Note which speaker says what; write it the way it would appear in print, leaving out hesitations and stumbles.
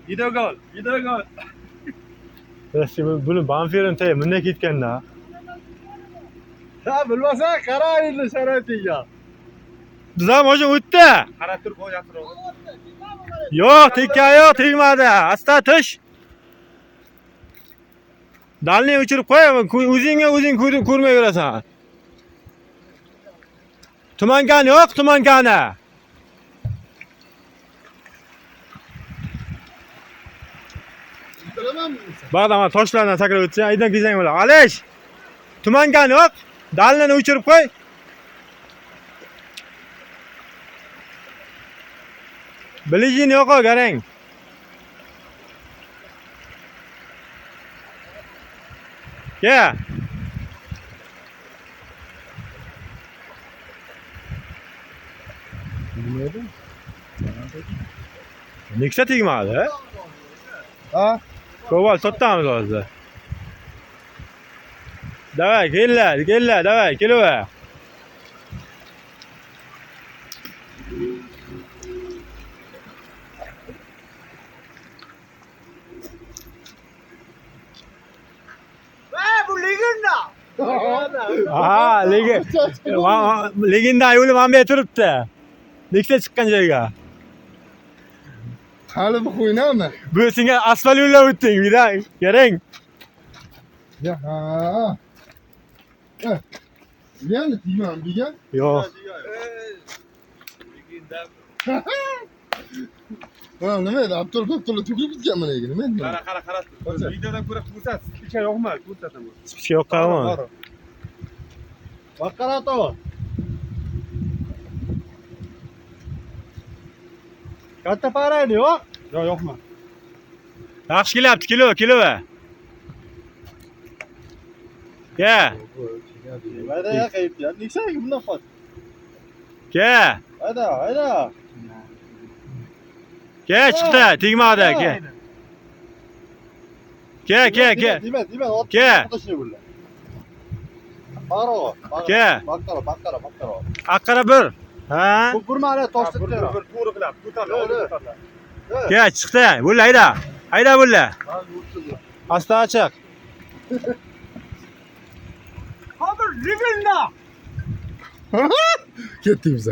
Speaker 1: Videogol, videogol.
Speaker 2: Buni banfirin tay bunday ketganda.
Speaker 1: Ha, bilmasa qara endi sharoitiga.
Speaker 2: Biz ham o'sha o'tdi.
Speaker 1: Qarab turib qo'yapsiz.
Speaker 2: Yo'q, tekkan yo'q, tegmadi. Asta tish. Dalni o'chirib qo'y, o'zingga o'zing ko'rmayverasan. Tumankani yo'q, tumankani. Ba'dan toshlardan sakrab o'tsa, aydan kesang bo'ladi. Alish. Tumankani yo'q, dalni o'chirib qo'y. Bilishing yo'q, garang. Ke. Nechta tegmadi?
Speaker 1: Ha?
Speaker 2: Koval sotamiz hozir. Davay, kellar, davay, kelaver.
Speaker 1: Bu legenda.
Speaker 2: Aha, legenda yo'li mana bu yerda turibdi. Nechta chiqqan joyga?
Speaker 1: Hali bu qo'ynami?
Speaker 2: Bu senga asfalt yo'llar o'tding, garang.
Speaker 1: Ya ha. Yani timam degan.
Speaker 2: Yo'q.
Speaker 1: Ha, nima edi? Abdul to'kib ketganman endi. Nima endi?
Speaker 3: Qara. Videodan ko'ra ko'rsat. Spicha yo'qmi? Ko'rsataman.
Speaker 2: Spicha yo'qqanmi?
Speaker 1: Baqara to. Katta paraydi yo'q?
Speaker 3: Yo'qmi?
Speaker 2: Yaxshi kelyapti, kelaver. Ke.
Speaker 1: Hayda ya qaytdi. Nechta bundan qol.
Speaker 2: Ke.
Speaker 1: Hayda.
Speaker 2: Ke chiqdi, tegmadi, ke. Ke.
Speaker 1: Dima.
Speaker 2: Ke.
Speaker 1: Baro.
Speaker 2: Ke.
Speaker 1: Baqara.
Speaker 2: Aqara bir. Ha?
Speaker 1: Bu burmani toshib
Speaker 3: Bir to'g'ri qilib ko'tar.
Speaker 2: Ke chiqdi. Bo'la, hayda bo'la. Asta chiq.
Speaker 1: Hozir legenda. Ketdik biz.